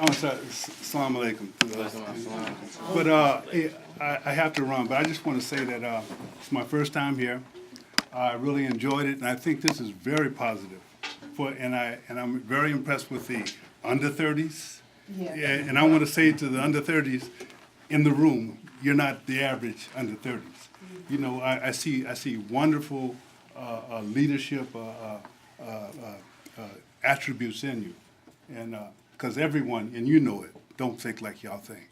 I'm sorry. Assalamu alaikum. But I have to run. But I just want to say that it's my first time here. I really enjoyed it, and I think this is very positive. And I'm very impressed with the under 30s. Yeah. And I want to say to the under 30s in the room, you're not the average under 30s. You know, I see wonderful leadership attributes in you, and because everyone, and you know it, don't think like y'all think.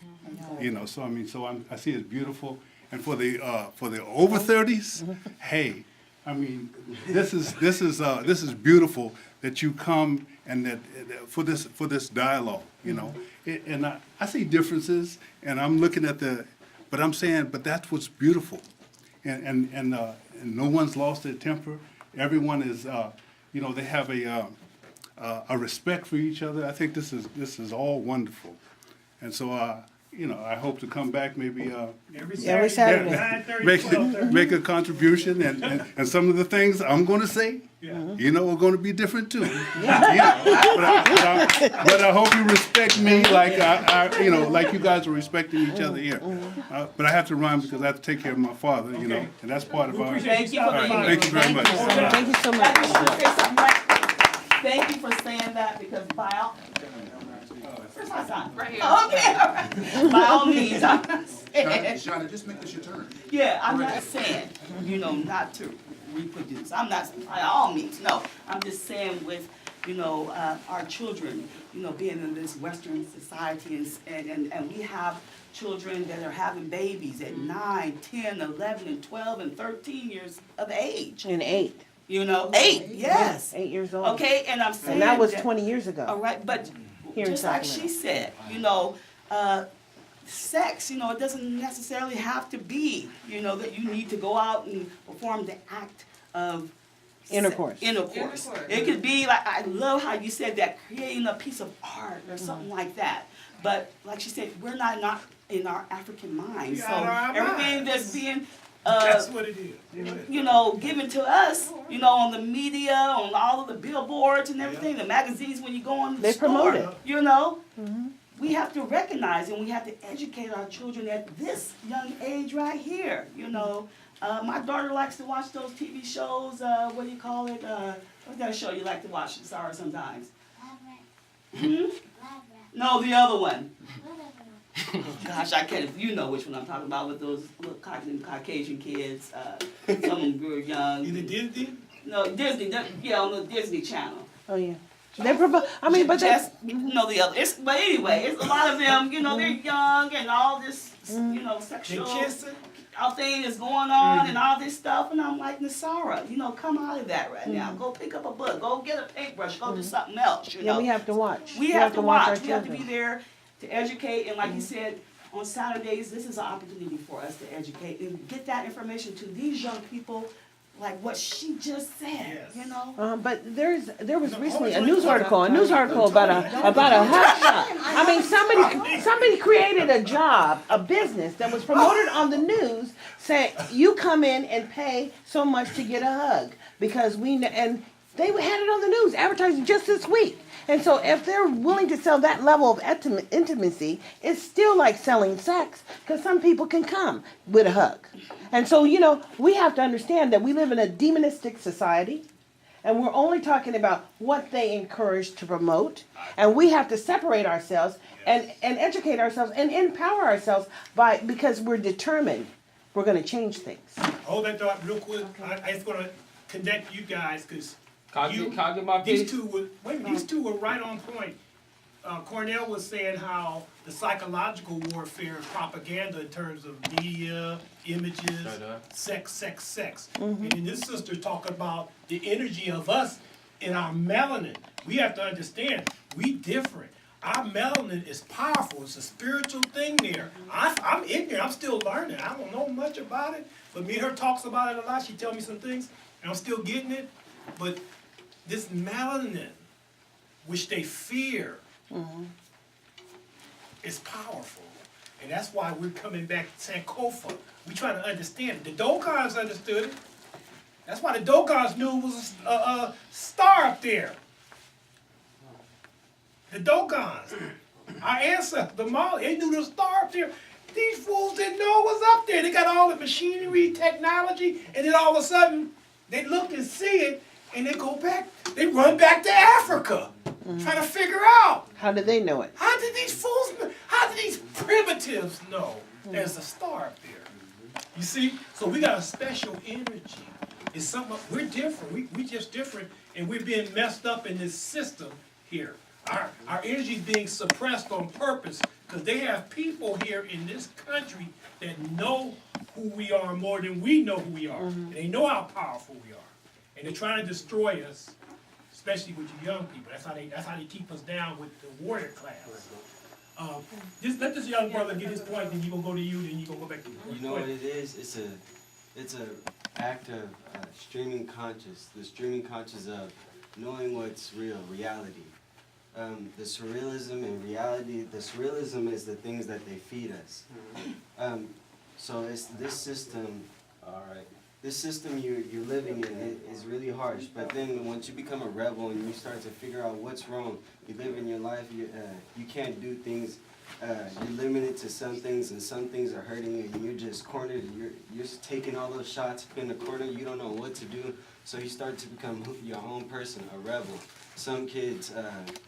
You know, so I mean, I see it's beautiful, and for the over 30s, hey, I mean, this is beautiful that you come and that for this dialogue, you know, and I see differences, and I'm looking at but I'm saying, but that's what's beautiful, and no one's lost their temper. Everyone is, you know, they have a respect for each other. I think this is all wonderful, and so you know, I hope to come back maybe Every Saturday. make a contribution, and some of the things I'm going to say, you know, are going to be different too. Yeah. But I hope you respect me like you know, like you guys are respecting each other here. But I have to run because I have to take care of my father, you know, and that's part of our. Thank you. Thank you very much. Thank you so much. Thank you for saying that because by all. Where's my son? Right here. Oh, okay, all right. By all means, I'm not saying. Shauna, just make this your turn. Yeah, I'm not saying, you know, not to reproduce. I'm not, by all means, no. I'm just saying with, you know, our children, you know, being in this Western society and we have children that are having babies at 9, 10, 11, and 12, and 13 years of age. And 8. You know, 8, yes. 8 years old. Okay, and I'm saying And that was 20 years ago. all right, but Here in just like Sacramento. she said, you know, sex, you know, it doesn't necessarily have to be, you know, that you need to go out and perform the act of Intercourse. Intercourse. It could be like, I love how you said that, creating a piece of art or something like that. But like she said, we're not in our African mind. So everything that's being That's what it is. you know, given to us, you know, on the media, on all of the billboards and everything, the magazines when you go on the They store, promote it. you know, we have to recognize and we have to educate our children at this young age right here, you know. My daughter likes to watch those TV shows, what do you call it? What's that show you like to watch? Sorry, sometimes. No, the other one. Gosh, I can't. You know which one I'm talking about with those little Caucasian kids. Some of them were young. Either Disney? No, Disney. Yeah, on the Disney Channel. Oh, yeah. They I mean, but just no the other. But anyway, it's a lot of them. You know, they're young and all this. You know, They sexual kissing? thing is going on and all this stuff. And I'm like, Nasara, you know, come out of that right now. Go pick up a book. Go get a paintbrush. Go do something else. You know. yeah, we have to watch. We have to watch. our We have to be children. there to educate. And like you said, on Saturdays, this is an opportunity for us to educate and get that information to these young people, like what she just said. Yes. You know. But there was recently a news article about a hot shop. I mean, somebody created a job, a business that was promoted on the news, saying you come in and pay so much to get a hug because and they had it on the news, advertising just this week. And so if they're willing to sell that level of intimacy, it's still like selling sex because some people can come with a hug. And so, you know, we have to understand that we live in a demonistic society and we're only talking about what they encourage to promote. And we have to separate ourselves and educate ourselves and empower ourselves because we're determined we're going to change things. Hold that thought real quick. I just want to connect you guys because Can I get my piece? these two were right on point. Cornell was saying how the psychological warfare and propaganda in terms of media, images, sex. And then this sister talking about the energy of us in our melanin. We have to understand, we different. Our melanin is powerful. It's a spiritual thing there. I'm ignorant. I'm still learning. I don't know much about it. But me and her talks about it a lot. She tells me some things, and I'm still getting it. But this melanin, which they fear, is powerful. And that's why we're coming back to Sankofa. We're trying to understand it. The Dogons understood it. That's why the Dogons knew it was a star up there. The Dogons. Our ancestors, the Mali, they knew the star up there. These fools didn't know what was up there. They got all the machinery, technology, and then all of a sudden, they look and see it, and they go back, they run back to Africa, trying to figure out. How did they know it? How did these fools, how did these primitives know there's a star up there? You see? So we got a special energy. It's something, we're different. We just different, and we're being messed up in this system here. Our energy is being suppressed on purpose because they have people here in this country that know who we are more than we know who we are. And they know how powerful we are. And they're trying to destroy us, especially with you young people. That's how they keep us down with the warrior class. Just let this young brother get his point, then you're going to go to you, then you're going to go back to you. You know what it is? It's a act of streaming conscious. The streaming conscious of knowing what's real, reality. The surrealism and reality. The surrealism is the things that they feed us. So it's this system. All right. This system you're living in is really harsh. But then once you become a rebel and you start to figure out what's wrong, you live in your life. You can't do things. You're limited to some things, and some things are hurting you, and you're just cornered. You're just taking all those shots in the corner. You don't know what to do, so you start to become your own person, a rebel. Some kids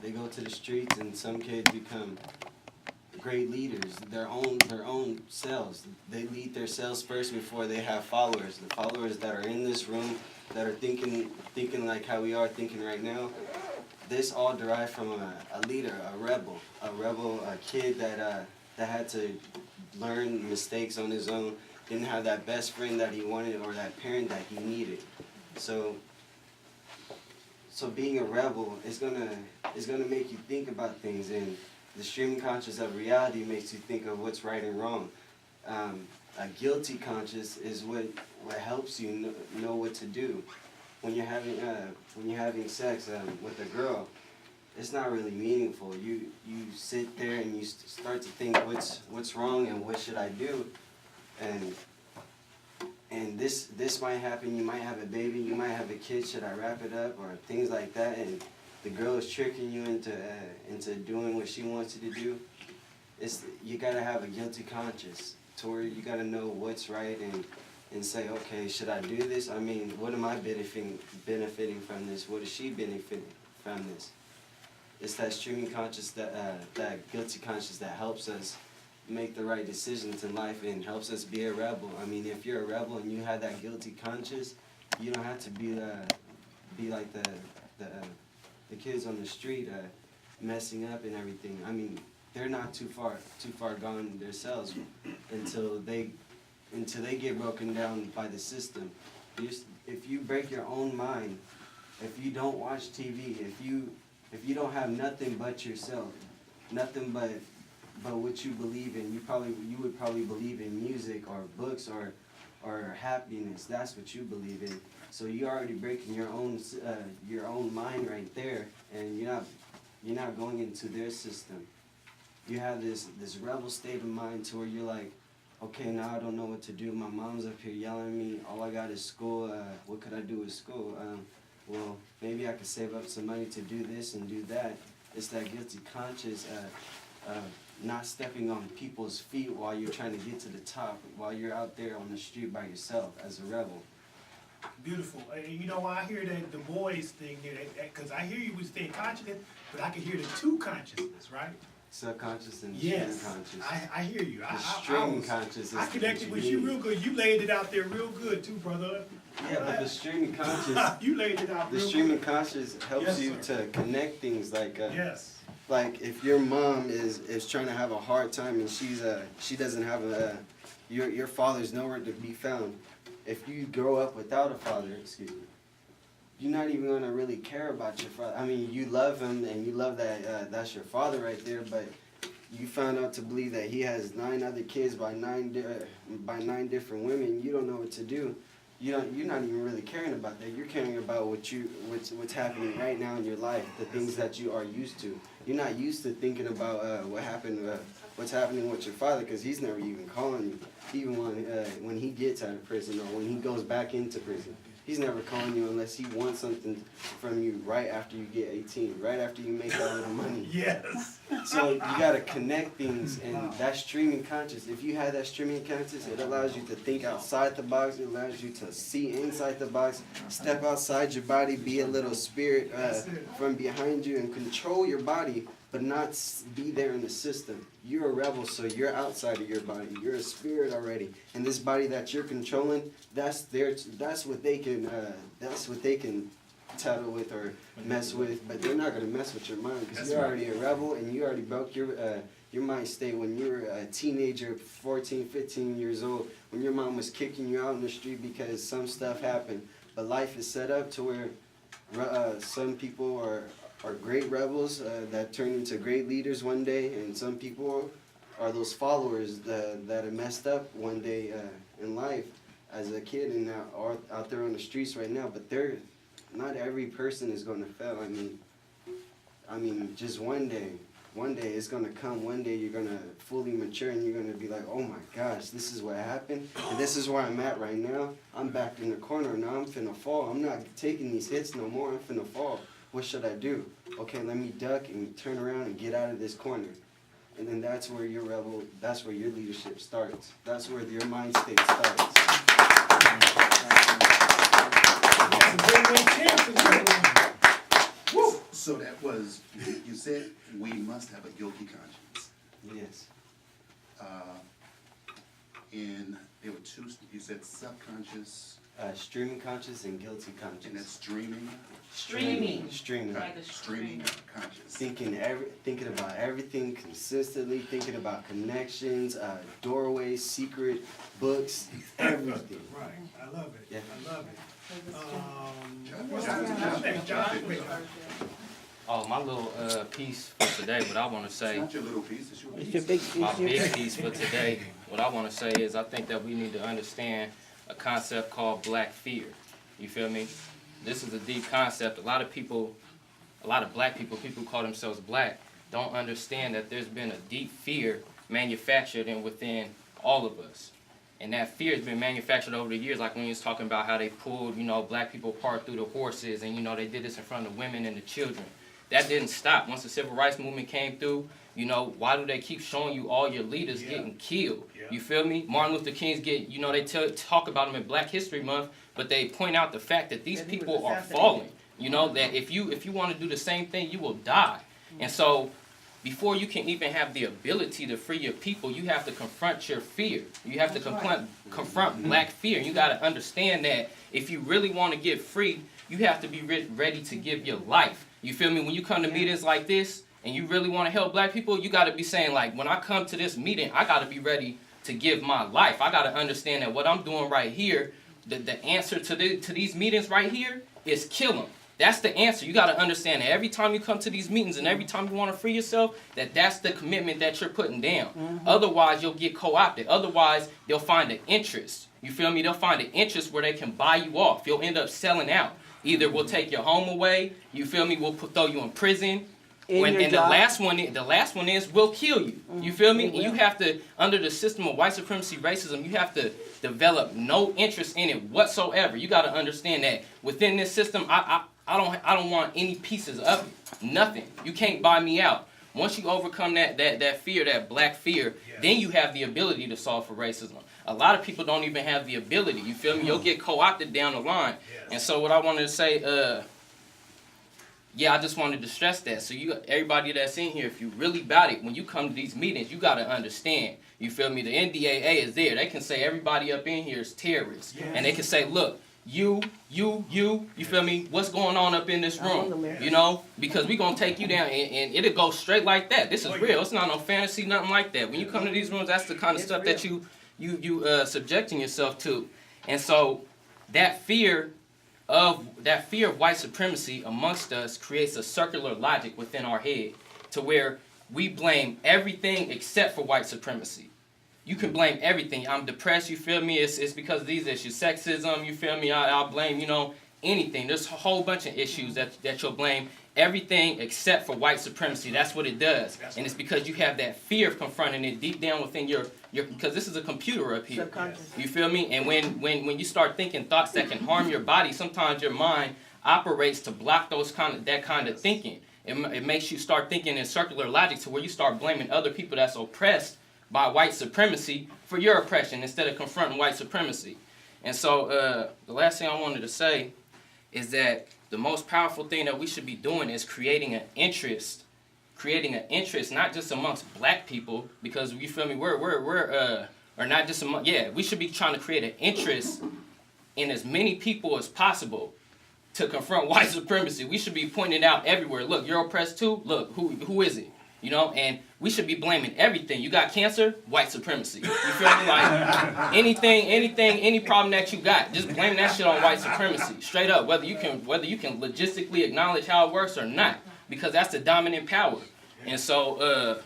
they go to the streets, and some kids become great leaders. Their own selves. They lead their selves first before they have followers. The followers that are in this room that are thinking like how we are thinking right now. This all derived from a leader, a rebel, a kid that had to learn mistakes on his own, didn't have that best friend that he wanted or that parent that he needed. So being a rebel is gonna make you think about things, and the streaming conscious of reality makes you think of what's right and wrong. A guilty conscious is what helps you know what to do. When you're having sex with a girl, it's not really meaningful. You sit there and you start to think what's wrong and what should I do, and this might happen. You might have a baby, you might have a kid. Should I wrap it up or things like that? And the girl is tricking you into doing what she wants you to do. You gotta have a guilty conscience to where you gotta know what's right and say, okay, should I do this? I mean, what am I benefiting from this? What is she benefiting from this? It's that streaming conscious, that guilty conscience that helps us make the right decisions in life and helps us be a rebel. I mean, if you're a rebel and you have that guilty conscience, you don't have to be like the kids on the street messing up and everything. I mean, they're not too far gone themselves until they get broken down by the system. If you break your own mind, if you don't watch TV, if you don't have nothing but yourself, nothing but what you believe in, you would probably believe in music or books or happiness. That's what you believe in. So you're already breaking your own mind right there, and you're not going into their system. You have this rebel state of mind to where you're like, okay, now I don't know what to do. My mom's up here yelling at me. All I got is school. What could I do with school? Well, maybe I could save up some money to do this and do that. It's that guilty conscience not stepping on people's feet while you're trying to get to the top, while you're out there on the street by yourself as a rebel. Beautiful. You know, I hear that the boys thing, because I hear you would stay conscious, but I can hear the two consciousness, right? Subconscious and Yes, stream conscious. I hear you. The stream conscious is I connected with you real good. You laid it out there real good too, brother. Yeah, but the streaming conscious, You laid it out the real streaming good. conscious helps Yes, you sir. to connect things like Yes. like if your mom is trying to have a hard time and she doesn't have your father's nowhere to be found. If you grow up without a father, you're not even gonna really care about your father. I mean, you love him and you love that that's your father right there, but you found out to believe that he has 9 other kids by 9 different women. You don't know what to do. You're not even really caring about that. You're caring about what's happening right now in your life, the things that you are used to. You're not used to thinking about what's happening with your father, because he's never even calling you, even when he gets out of prison or when he goes back into prison. He's never calling you unless he wants something from you right after you get 18, right after you make that little money. Yes. So you gotta connect things, and that streaming conscious. If you have that streaming conscious, it allows you to think outside the box. It allows you to see inside the box, step outside your body, be a little spirit from behind you, and control your body, but not be there in the system. You're a rebel, so you're outside of your body. You're a spirit already, and this body that you're controlling, that's what they can tattle with or mess with, but they're not gonna mess with your mind because you're already a rebel and you already broke your mind state when you were a teenager, 14, 15 years old, when your mom was kicking you out in the street because some stuff happened. But life is set up to where some people are great rebels that turn into great leaders one day, and some people are those followers that are messed up one day in life as a kid and now are out there on the streets right now. But not every person is going to fail. I mean, just one day it's going to come. One day you're going to fully mature and you're going to be like, oh my gosh, this is what happened. And this is where I'm at right now. I'm back in the corner. Now I'm finna fall. I'm not taking these hits no more. I'm finna fall. What should I do? Okay, let me duck and turn around and get out of this corner. And then that's where your leadership starts. That's where your mind state starts. So that was, you said we must have a guilty conscience. Yes. And there were two, you said subconscious, Streaming conscious and guilty conscious. and that's dreaming, Streaming. streaming conscious. Thinking about everything consistently, thinking about connections, doorways, secret books, everything. Right, I love it, Yeah. I love it. John, Oh, my little piece for today, what I want to It's say, not your little piece, it's your It's piece. your big my piece. big piece for today, what I want to say is I think that we need to understand a concept called black fear. You feel me? This is a deep concept. A lot of black people who call themselves black, don't understand that there's been a deep fear manufactured and within all of us. And that fear has been manufactured over the years, like when he was talking about how they pulled, black people apart through the horses, and, they did this in front of women and the children. That didn't stop. Once the civil rights movement came through, why do they keep showing you all your leaders getting killed? Yeah. You feel me? Martin Luther King's they talk about him in Black History Month, but they point out the fact that these That he was people are assassinated. falling. That if you want to do the same thing, you will die. And so, before you can even have the ability to free your people, you have to confront your fear. You have to confront black fear. You got to understand that if you really want to get free, you have to be ready to give your life. You feel me? When you come to meetings like this and you really want to help black people, you got to be saying, like, when I come to this meeting, I got to be ready to give my life. I got to understand that what I'm doing right here, the answer to these meetings right here is kill them. That's the answer. You got to understand that every time you come to these meetings and every time you want to free yourself, that's the commitment that you're putting down. Mm-hmm. Otherwise, you'll get co-opted. Otherwise, they'll find an interest. You feel me? They'll find an interest where they can buy you off. You'll end up selling out. Either we'll take your home away. You feel me? We'll throw you in prison. And the last one is we'll kill you. Mm-hmm. You feel me? And you have to, under the system of white supremacy racism, you have to develop no interest in it whatsoever. You got to understand that within this system, I don't want any pieces of it. Nothing. You can't buy me out. Once you overcome that fear, that black fear, then you have the ability to solve for racism. A lot of people don't even have the ability. You feel me? You'll get co-opted down the line. Yes. And so what I wanted to say, I just wanted to stress that. So everybody that's in here, if you really about it, when you come to these meetings, you got to understand. You feel me? The NDAA is there. They can say everybody up in here is terrorists. Yes. And they can say, look, you feel me? What's going on up in this room? Because we going to take you down and it'll go straight like that. This is real. It's not no fantasy, nothing like that. When you come to these rooms, that's the kind of stuff that you subjecting yourself to. And so that fear of white supremacy amongst us creates a circular logic within our head to where we blame everything except for white supremacy. You can blame everything. I'm depressed, you feel me? It's because of these issues. Sexism, you feel me? I'll blame, anything. There's a whole bunch of issues that you'll blame everything except for white supremacy. That's what it does. And it's because you have that fear of confronting it deep down within your because this is a computer up here. You feel me? And when you start thinking thoughts that can harm your body, sometimes your mind operates to block that kind of thinking. It makes you start thinking in circular logic to where you start blaming other people that's oppressed by white supremacy for your oppression instead of confronting white supremacy. And so the last thing I wanted to say is that the most powerful thing that we should be doing is creating an interest not just amongst black people, because you feel me, we're or not just among, we should be trying to create an interest in as many people as possible to confront white supremacy. We should be pointing out everywhere, look, you're oppressed too, look, who is it? You know, and we should be blaming everything. You got cancer, white supremacy. You feel me? Like any problem that you got, just blame that shit on white supremacy. Straight up, whether you can logistically acknowledge how it works or not, because that's the dominant power. And so,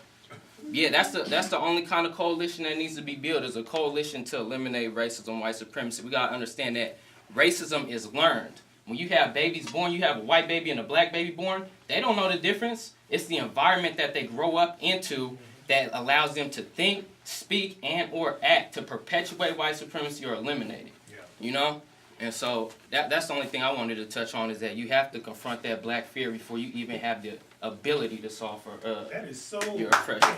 that's the only kind of coalition that needs to be built, is a coalition to eliminate racism, white supremacy. We gotta understand that racism is learned. When you have babies born, you have a white baby and a black baby born, they don't know the difference. It's the environment that they grow up into that allows them to think, speak, and or act to perpetuate white supremacy or eliminate it. Yeah. You know? And so that's the only thing I wanted to touch on, is that you have to confront that black fear before you even have the ability to solve for that is so your oppression.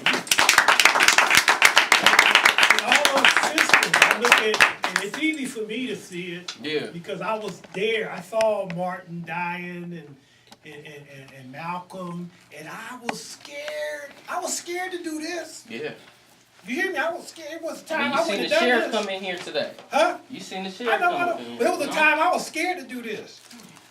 In all those systems, I look at, and it's easy for me to see it, because I was there. I saw Martin dying and Malcolm, and I was scared. I was scared to do this. Yeah. You hear me? I was scared. It was a time I you would seen have the done sheriff this. come in here today. Huh? You seen the sheriff I know. come in. But it was a time I was scared to do this.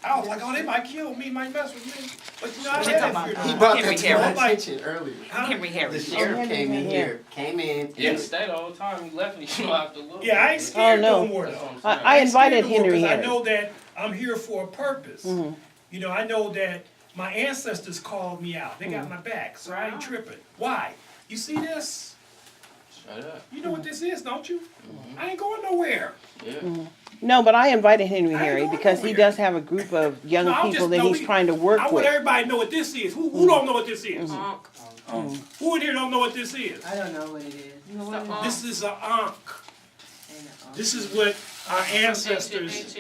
I was like, oh, they might kill me, might mess with me. But you know, I had that fear. He brought Henry that to my Harris. attention earlier. Henry The Harris. sheriff came in here, came in. Yeah, stayed all the time. He left me. You know, after a little Yeah, I ain't scared no more That's though. what I'm saying. I invited Scared no more Henry 'cause Harris. I know that I'm here for a purpose. You know, I know that my ancestors called me out. They got my back, so I ain't tripping. Why? You see this? Straight up. You know what this is, don't you? I ain't going nowhere. Yeah. No, but I invited Henry I ain't Harry going because he nowhere. does have a group of young No, I'm people just- that no, he's we- trying to work I want with. everybody to know what this is. Who don't know what this is? Who in here don't know what this is? I don't know what it is. This is an ankh. This is what our ancestors,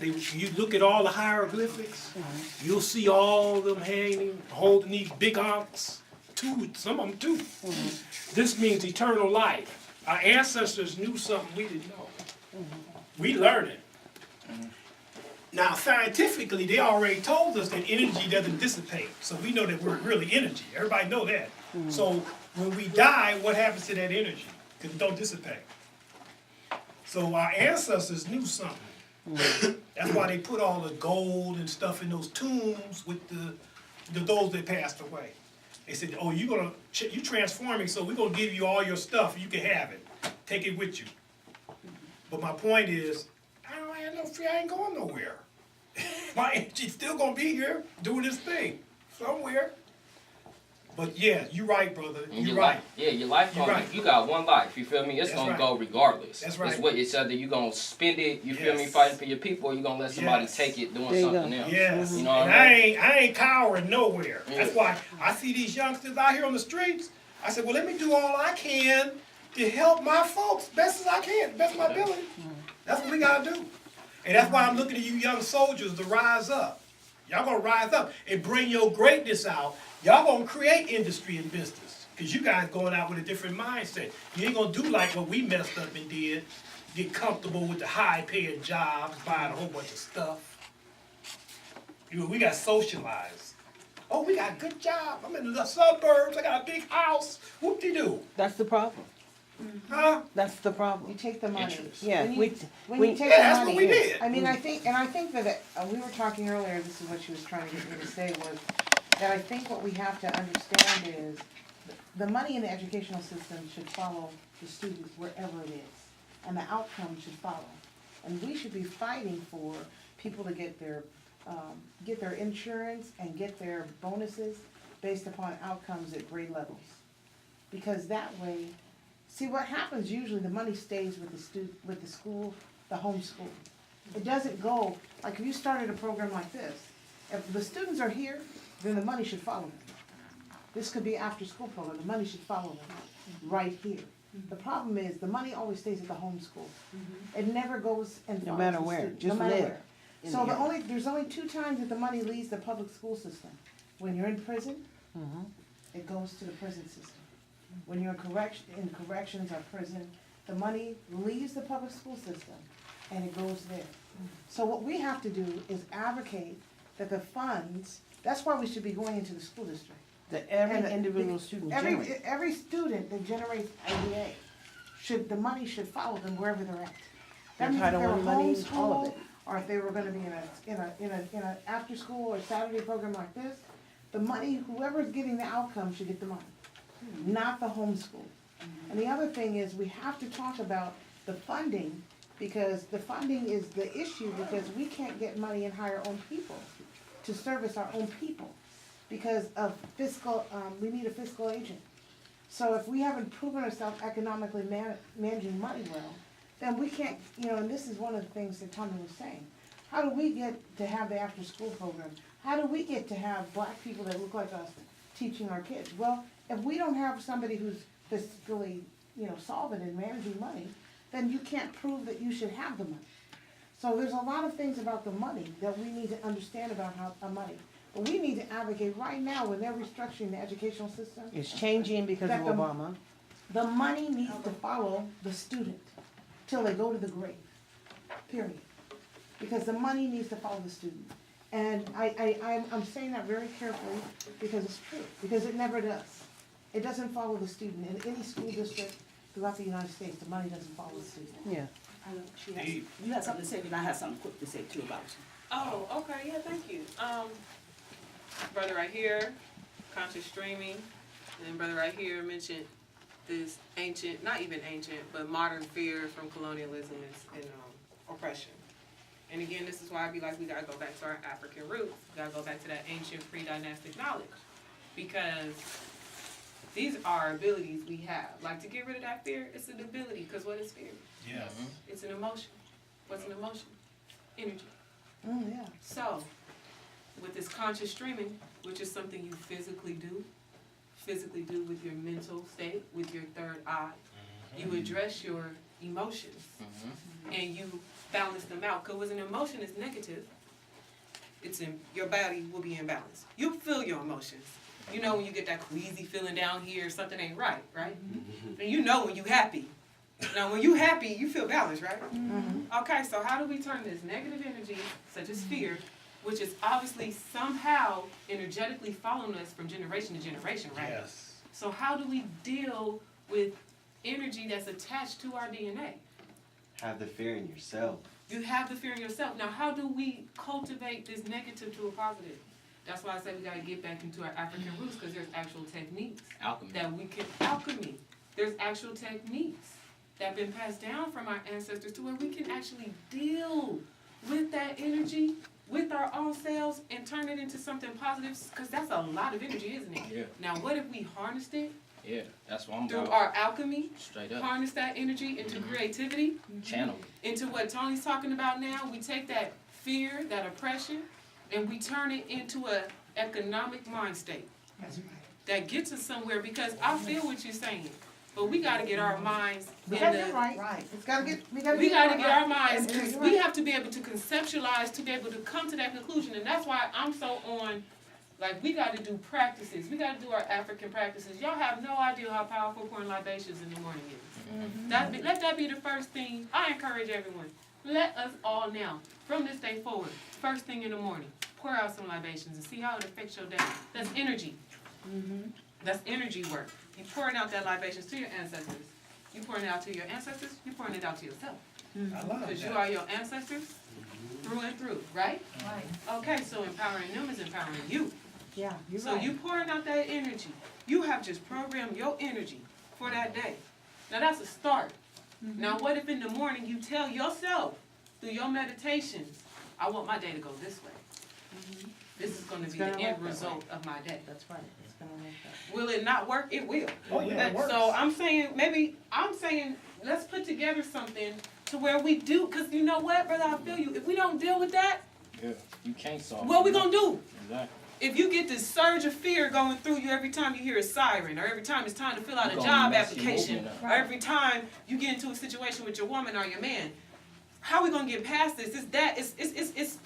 you look at all the hieroglyphics, you'll see all of them hanging, holding these big ankhs, some of them two. This means eternal life. Our ancestors knew something we didn't know. We learned it. Now, scientifically, they already told us that energy doesn't dissipate, so we know that we're really energy. Everybody know that. So when we die, what happens to that energy? Because it don't dissipate. So our ancestors knew something. That's why they put all the gold and stuff in those tombs with those that passed away. They said, oh, you transforming, so we're going to give you all your stuff. You can have it. Take it with you. But my point is, I don't have no fear. I ain't going nowhere. My energy's still going to be here doing this thing somewhere. But yeah, you're right, brother. You're right. Your life, you got one life, you feel me? It's going to go regardless. That's right. It's either you going to spend it, you feel me, fighting for your people, or you going to let somebody take it doing something else. Yes. You know what I I mean? ain't cowering nowhere. Yeah. That's why I see these youngsters out here on the streets. I said, well, let me do all I can to help my folks best as I can, best of my ability. That's what we got to do. And that's why I'm looking at you young soldiers to rise up. Y'all going to rise up and bring your greatness out. Y'all going to create industry and business. Because you guys going out with a different mindset. You ain't going to do like what we messed up and did. Get comfortable with the high-paying jobs, buying a whole bunch of stuff. You know, we got socialized. Oh, we got a good job. I'm in the suburbs. I got a big house. Whoop-de-doo. That's the problem. Huh? That's the problem. You take the money. Interest. Yeah, When you, we when you take Yeah, the that's money. what we did. I mean, I think that we were talking earlier, this is what she was trying to get me to say, was that I think what we have to understand is the money in the educational system should follow the students wherever it is, and the outcome should follow. And we should be fighting for people to get their insurance and get their bonuses based upon outcomes at grade levels. Because that way, see what happens usually, the money stays with the school, the home school. It doesn't go, like if you started a program like this, If the students are here, then the money should follow them. This could be after-school program, the money should follow them, right here. The problem is, the money always stays at the home school. It never goes and No follows matter the where, student, just no matter live where. in So the area. there's only 2 times that the money leaves the public school system. When you're in prison, it goes to the prison system. When you're in corrections or prison, the money leaves the public school system and it goes there. So what we have to do is advocate that the funds, that's why we should be going into the school district. That every And individual student Every, generates. every student that generates IDA, the money should follow them wherever they're at. Their That means if Title they were I money, all of homeschooled, it. or if they were gonna be in a after-school or Saturday program like this, the money, whoever's getting the outcome should get the money, not the homeschool. And the other thing is, we have to talk about the funding, because the funding is the issue, because we can't get money and hire our own people to service our own people because of fiscal, we need a fiscal agent. So if we haven't proven ourselves economically managing money well, then we can't, and this is one of the things that Tommy was saying. How do we get to have the after-school program? How do we get to have black people that look like us teaching our kids? Well, if we don't have somebody who's fiscally, solvent in managing money, then you can't prove that you should have the money. So there's a lot of things about the money that we need to understand about our money. But we need to advocate right now, when they're restructuring the educational system, It's changing because of That the- Obama. the money needs to follow the student till they go to the grave, period. Because the money needs to follow the student. And I'm saying that very carefully because it's true, because it never does. It doesn't follow the student. In any school district throughout the United States, the money doesn't follow the student. Yeah. I know she has, you had something to say, and I have something quick to say too about you. Oh, okay, yeah, thank you. Brother right here, conscious streaming, and then brother right here mentioned this ancient, not even ancient, but modern fear from colonialism and oppression. And again, this is why I be like, we gotta go back to our African roots. We gotta go back to that ancient pre-dynastic knowledge. Because these are abilities we have. Like, to get rid of that fear, it's an ability, because what is fear? Yes. It's an emotion. What's an emotion? Energy. Yeah. So, with this conscious streaming, which is something you physically do with your mental state, with your third eye, you address your emotions and you balance them out. Because when an emotion is negative, your body will be imbalanced. You'll feel your emotions. You know when you get that queasy feeling down here, something ain't right? And you know when you happy. Now, when you happy, you feel balanced, right? Okay, so how do we turn this negative energy, such as fear, which is obviously somehow energetically following us from generation to generation, right? Yes. So how do we deal with energy that's attached to our DNA? Have the fear in yourself. You have the fear in yourself. Now, how do we cultivate this negative to a positive? That's why I said we got to get back into our African roots, because there's actual techniques Alchemy. that we can, alchemy. There's actual techniques that have been passed down from our ancestors to where we can actually deal with that energy, with our own selves, and turn it into something positive, because that's a lot of energy, isn't it? Yeah. Now, what if we harnessed it Yeah, that's what I'm through about. our alchemy, Straight up. harness that energy into creativity, Channel. into what Tony's talking about now? We take that fear, that oppression, and we turn it into a economic mind state. That's right. That gets us somewhere, because I feel what you're saying, but we gotta get our minds We in gotta get the, right. Right. It's gotta get, we gotta get our minds, You're because right. we have to be able to conceptualize, to be able to come to that conclusion, and that's why I'm so on, like, we gotta do practices, we gotta do our African practices. Y'all have no idea how powerful pouring libations in the morning is. Let that be the first thing. I encourage everyone, let us all now, from this day forward, first thing in the morning, pour out some libations and see how it affects your day. That's energy. That's energy work. You're pouring out that libations to your ancestors. You're pouring it out to your ancestors, you're pouring it out to yourself. I love Because you that. are your ancestors through and through, right? Right. Okay, so empowering them is empowering you. Yeah, you're So right. you pouring out that energy. You have just programmed your energy for that day. Now that's a start. Now what if in the morning you tell yourself through your meditations, I want my day to go this way. This is gonna It's be the gonna work end that result of my day. That's right. It's gonna work that. Will it not work? It will. Oh, yeah, it works. So I'm saying, let's put together something to where we do, because you know what, brother, I feel you. If we don't deal with that, Yeah, you can't solve What it. we gonna do? Exactly. If you get this surge of fear going through you every time you hear a siren, or every time it's time to fill out You a gonna job mess your application, movement up. or every time you get into a situation with your woman or your man, how we gonna get past this? It's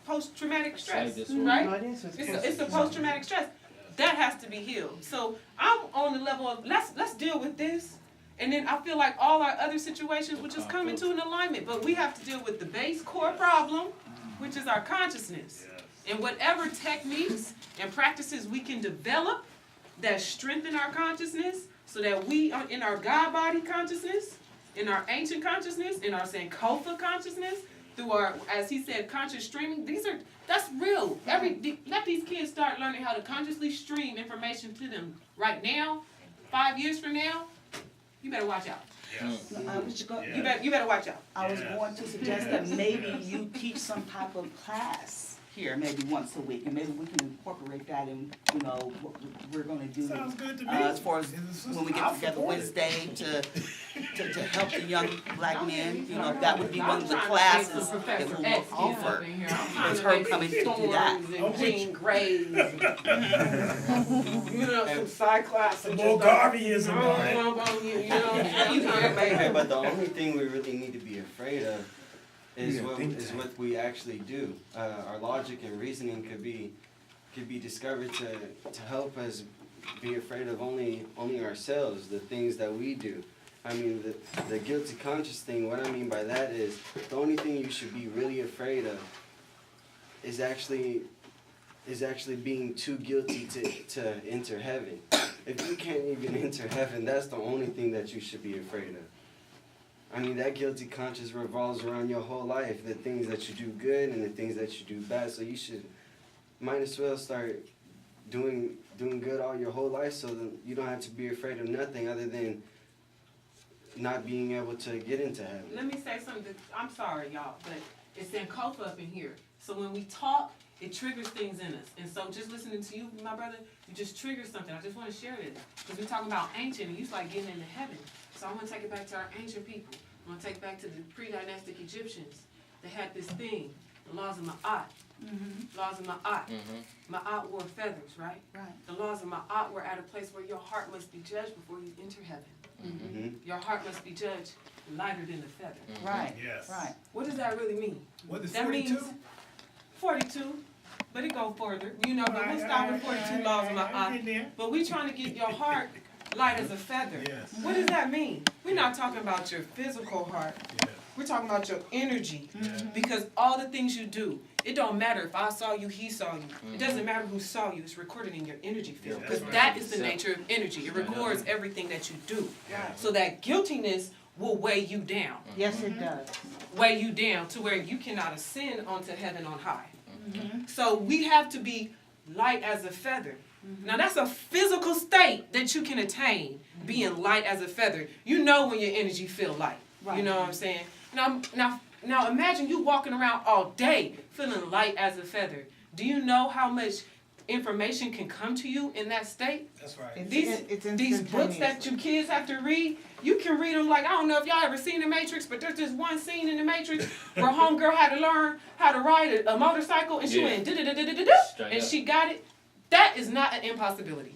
post traumatic stress, Say this right? No, it is. It's a post traumatic stress that has to be healed. So I'm on the level of let's deal with this, and then I feel like all our other situations will just come into an alignment. But we have to deal with the base core problem, which is our consciousness. And whatever techniques and practices we can develop that strengthen our consciousness so that we are in our God body consciousness, in our ancient consciousness, in our Sankofa consciousness, through our, as he said, conscious streaming, that's real. Let these kids start learning how to consciously stream information to them right now, 5 years from now, you better watch out. You better watch out. I was going to suggest that maybe you teach some type of class here, maybe once a week, and maybe we can incorporate that in, what we're gonna do. Sounds good to me. As far as It's when we I'll get together support it. Wednesday to help the young black men, that would be one of the I'm trying to classes make some that we Professor will X kids offer. up in here. I'm trying It's to her make coming some to do that. Storms and Jean Greys. Some Cyclops. Some more Garveyism on it. Okay, but the only thing we really need to be afraid of is what we actually do. Our logic and reasoning could be discovered to help us be afraid of only ourselves, the things that we do. I mean, the guilty conscious thing, what I mean by that is the only thing you should be really afraid of is actually being too guilty to enter heaven. If you can't even enter heaven, that's the only thing that you should be afraid of. I mean, that guilty conscience revolves around your whole life, the things that you do good and the things that you do bad. So you might as well start doing good all your whole life, so that you don't have to be afraid of nothing other than not being able to get into heaven. Let me say something. I'm sorry, y'all, but it's Sankofa up in here. So when we talk, it triggers things in us. And so just listening to you, my brother, you just trigger something. I just want to share this. Because we're talking about ancient, and you like getting into heaven. So I want to take it back to our ancient people. I want to take it back to the pre-dynastic Egyptians. They had this thing, the laws of Ma'at. Laws of Ma'at. Ma'at wore feathers, right? Right. The laws of Ma'at were at a place where your heart must be judged before you enter heaven. Your heart must be judged lighter than the feather. Right. Yes. Right. What does that really mean? What is That 42? means 42, but it go further. But we'll start with 42 laws of Ma'at. But we trying to get your heart light as a feather. Yes. What does that mean? We're not talking about your physical heart. Yes. We're talking about your energy. Because all the things you do, it don't matter if I saw you, he saw you. It doesn't matter who saw you. It's recorded in your energy field. Yeah, Because that's that right. is the nature of energy. It records everything that you do. Right. So that guiltiness will weigh you down. Yes, it does. Weigh you down to where you cannot ascend onto heaven on high. So we have to be light as a feather. Now that's a physical state that you can attain, being light as a feather. You know when your energy feel light. Right. You know what I'm saying? Now imagine you walking around all day feeling light as a feather. Do you know how much information can come to you in that state? That's right. It's These books that you kids have to read, you can read them like, I don't know if y'all ever seen The Matrix, but there's this one scene in The Matrix where homegirl had to learn how to ride a motorcycle, and she went Straight and up. she got it. That is not an impossibility.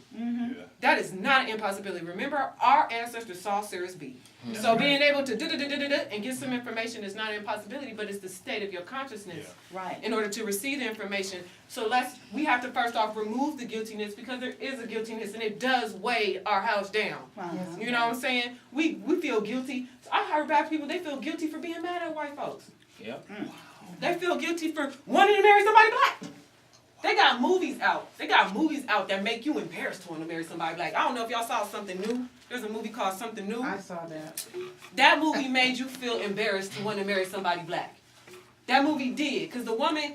That is not an impossibility. Remember, our ancestors saw Sirius B. So being able to and get some information is not an impossibility, but it's the state of your consciousness Right. in order to receive the information. So we have to first off remove the guiltiness, because there is a guiltiness and it does weigh our house down. You know what I'm saying? We feel guilty. I heard about people, they feel guilty for being mad at white folks. Yep. They feel guilty for wanting to marry somebody black. They got movies out. That make you embarrassed to want to marry somebody black. I don't know if y'all saw Something New. There's a movie called Something New. I saw that. That movie made you feel embarrassed to want to marry somebody black. That movie did, because the woman,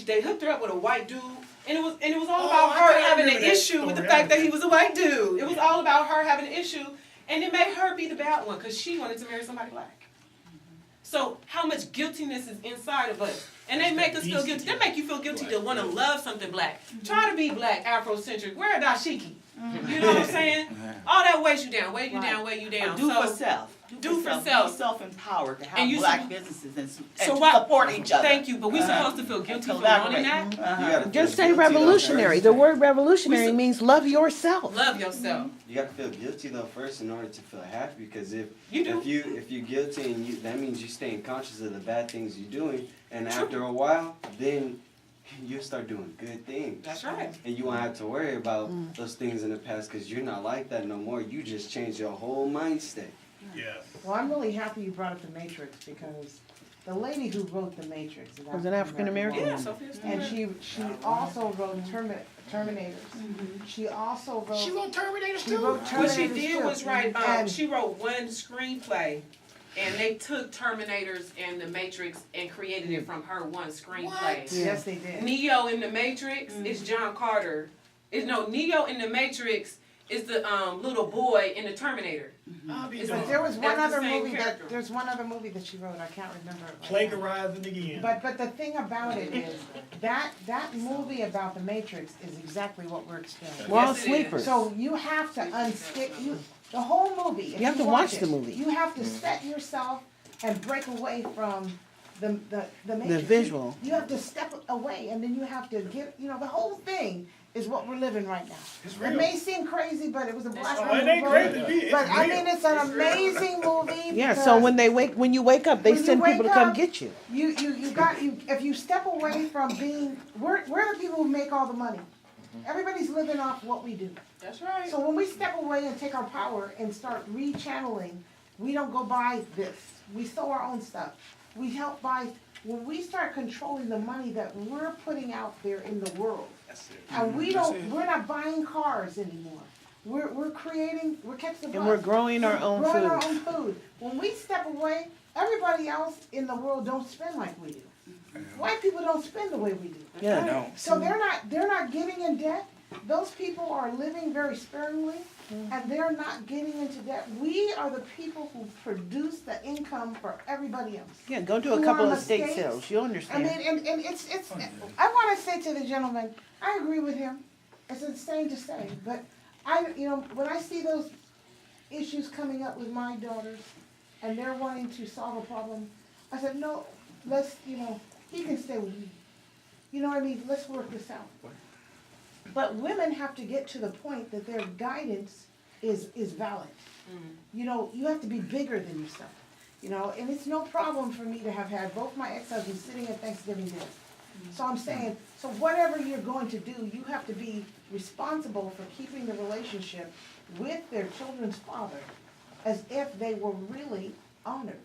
they hooked her up with a white dude, and it was all about her having an issue with the fact that he was a white dude. It was all about her having an issue, and it made her be the bad one, because she wanted to marry somebody black. So how much guiltiness is inside of us? And they make us feel guilty. They make you feel guilty to want to love something black. Try to be black, Afrocentric. Wear a dashiki. You know what I'm saying? women, all that weighs you down, weigh you down. Do So for self. do for self. Be self-empowered to have And you black should- businesses and so to why, support each other. Thank you, but we supposed to feel guilty for wanting that. You gotta feel Just say guilty though revolutionary. first. The word revolutionary means love yourself. Love yourself. You gotta feel guilty though first in order to feel happy, because if You do. if you're guilty and that means you staying conscious of the bad things you're doing, and True. after a while, then you start doing good things. That's right. And you won't have to worry about those things in the past, because you're not like that no more. You just changed your whole mind state. Yeah. Well, I'm really happy you brought up The Matrix, because the lady who wrote The Matrix is Was an African-American? Yeah, woman. Sophia And Stewart. she also wrote Terminators. She also wrote. She wrote Terminators She too? wrote What she Terminators did too. was write, And- she wrote one screenplay, and they took Terminators and The Matrix and created it from her one screenplay. Yes, they did. Neo in The Matrix is John Carter. Neo in The Matrix is the little boy in the Terminator. I'll be It's But darned. there was one That's the other same movie character. there's one other movie that she wrote, I can't remember it right now. Plagiarizing again. But the thing about it is, that movie about the Matrix is exactly what we're experiencing. We're all Yes, it is. sleepers. So you have to unstick, the whole movie, if You have to watch watch the it, movie. you have to set yourself and break away from the Matrix. The visual. You have to step away, and then you have to get, the whole thing is what we're living right now. It's It real. may seem crazy, but it was a black Oh, woman it ain't who wrote crazy. it. It's But I real. mean, it's an amazing movie. Yeah, so because when you wake up, they when you send people to wake come up, get you. if you step away from being, we're the people who make all the money. Everybody's living off what we do. That's right. So when we step away and take our power and start rechanneling, we don't go buy this. We sew our own stuff. We help buy, when we start controlling the money that we're putting out there in the world. And we're not buying cars anymore. We're creating, we're catching the bus. And we're growing our own Growing our food. own food. When we step away, everybody else in the world don't spend like we do. White people don't spend the way we do. Yeah. So they're not getting in debt. Those people are living very sparingly, and they're not getting into debt. We are the people who produce the income for everybody else. Yeah, go to a Who couple are of estate mistakes. sales. You'll I understand. mean, and it's, I wanna say to the gentleman, I agree with him. It's insane to say, but when I see those issues coming up with my daughters, and they're wanting to solve a problem, I said, no, let's, he can stay with me. You know what I mean? Let's work this out. But women have to get to the point that their guidance is valid. You have to be bigger than yourself. And it's no problem for me to have had both my ex-husbands sitting at Thanksgiving dinner. So I'm saying, so whatever you're going to do, you have to be responsible for keeping the relationship with their children's father as if they were really honored.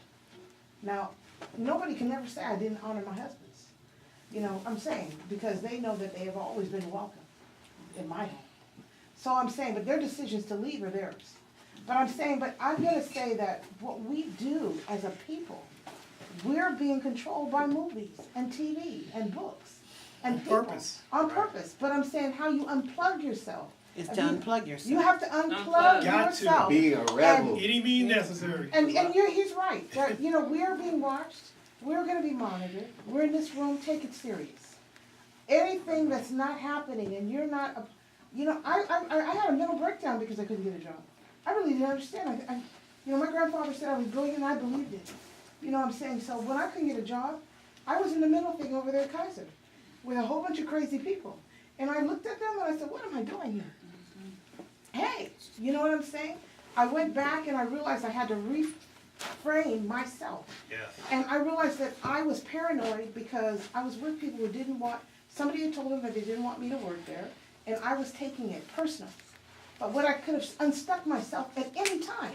Now, nobody can ever say I didn't honor my husbands. I'm saying, because they know that they have always been welcome in my home. So I'm saying, but their decisions to leave are theirs. But I'm gonna say that what we do as a people, we're being controlled by movies and TV and books and people. purpose. On purpose. But I'm saying how you unplug yourself. It's to unplug yourself. You have to unplug Unplug. yourself. Being a rebel. Any means necessary. And he's right. That, we are being watched. We're going to be monitored. We're in this room. Take it serious. Anything that's not happening, and you're not, I had a mental breakdown because I couldn't get a job. I really didn't understand. My grandfather said I was brilliant, and I believed it. You know what I'm saying? So when I couldn't get a job, I was in the middle thing over there at Kaiser with a whole bunch of crazy people. And I looked at them and I said, what am I doing here? Hey, you know what I'm saying? I went back and I realized I had to reframe myself. Yeah. And I realized that I was paranoid because I was with people who didn't want, somebody had told them that they didn't want me to work there, and I was taking it personal. But what I could have unstuck myself at any time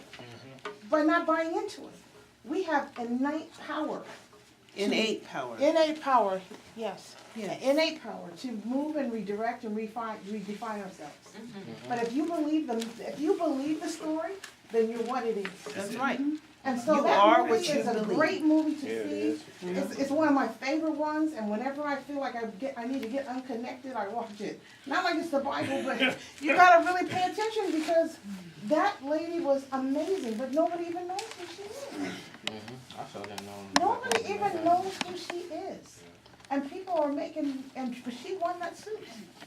by not buying into it. We have innate power. Innate power. Innate power, yes. Yeah. Innate power to move and redirect and redefine ourselves. But if you believe the story, then you're what it is. That's right. And so You that are movie what you is a believe. great movie to see. It's one of my favorite ones, and whenever I feel like I need to get unconnected, I watch it. Not like it's the Bible, but you gotta really pay attention because that lady was amazing, but nobody even knows who she is. I saw that Nobody even knows who she is. And people are making, but she won that suit.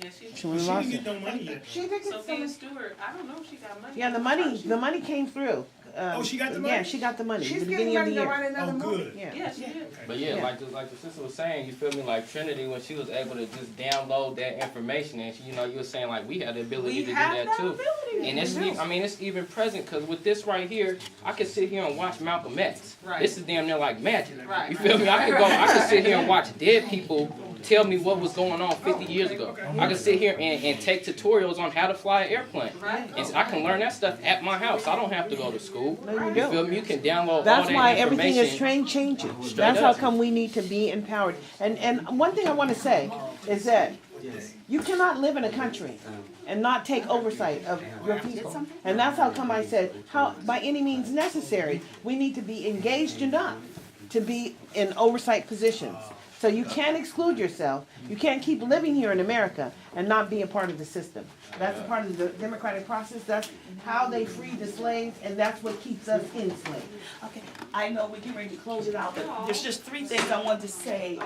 Yeah, she, She She would've didn't lost get it. no money yet. She did get Sophia some, Stewart, I don't know if she got money. Yeah, the money came through. Oh, she got the Yeah, money? she got the money, she's the getting beginning of the ready to year. write Oh, another movie. good. Yeah. Yeah, she did. But yeah, Yeah. like the sister was saying, you feel me? Like Trinity, when she was able to just download that information, and she, you were saying like we have the ability We to do have that that too. ability. And it's, I mean, it's even present because with this right here, I could sit here and watch Malcolm X. Right. This is damn near like magic. Right. You feel me? I could sit here and watch dead people tell me what was going on 50 years ago. I could sit here and take tutorials on how to fly an airplane. Right. And I can learn that stuff at my house. I don't have to go to school. No, you You don't. feel me? You can download all That's that why everything is information. changing. Straight That's how up. come we need to be empowered. And one thing I want to say is that you cannot live in a country and not take oversight of your people. And that's how come I said, how by any means necessary, we need to be engaged enough to be in oversight positions. So you can't exclude yourself. You can't keep living here in America and not be a part of the system. That's a part of the democratic process. That's how they freed the slaves, and that's what keeps us enslaved. Okay, I know we're getting ready to close it out, but there's just three things I wanted to say,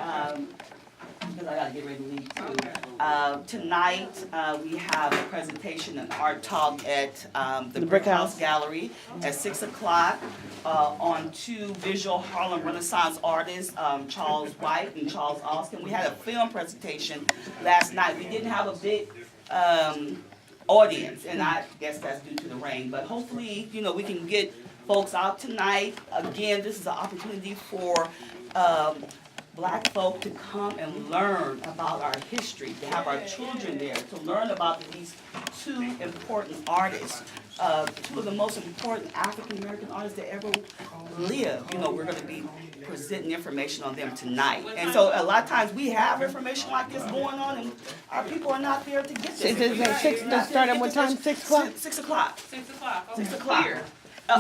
because I gotta get ready to leave too. Tonight, we have a presentation, an art talk at the Brick House Gallery at 6 o'clock on two visual Harlem Renaissance artists, Charles White and Charles Austin. We had a film presentation last night. We didn't have a big audience, and I guess that's due to the rain, but hopefully, we can get folks out tonight. Again, this is an opportunity for Black folk to come and learn about our history, to have our children there, to learn about these two important artists, two of the most important African-American artists that ever lived. We're gonna be presenting information on them tonight. And so a lot of times we have information like this going on and our people are not there to get this. Let's start at what time? 6 o'clock? 6 o'clock. 6 o'clock. Okay. 6 o'clock. Here.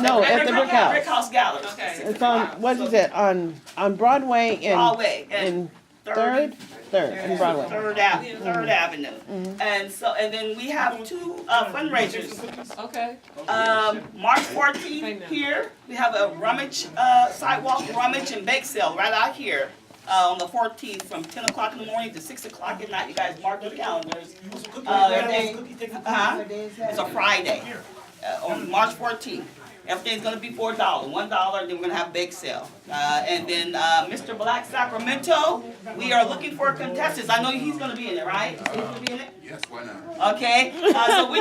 No, at the Brick House. Brick House Gallery. Okay. 6 It's on, o'clock. what is it, on Broadway and, Broadway and and Third and Broadway. Third Avenue. And then we have two fundraisers. Okay. March 14th here, we have a rummage, sidewalk rummage and bake sale right out here. On the 14th from 10 o'clock in the morning to 6 o'clock at night. You guys mark your calendars. It's a Friday, on March 14th. Everything's gonna be $4, $1, and then we're gonna have bake sale. And then, Mr. Black Sacramento, we are looking for contestants. I know he's gonna be in it, right? He's gonna be in it? Yes, why not? Okay, so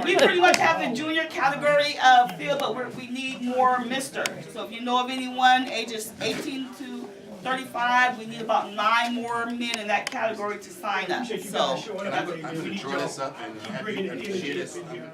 we pretty much have the junior category filled, but we need more Mr. So if you know of anyone ages 18 to 35, we need about 9 more men in that category to sign up. Appreciate you So. guys showing up. I'm gonna draw this up and have you Bringing the share images this. in here.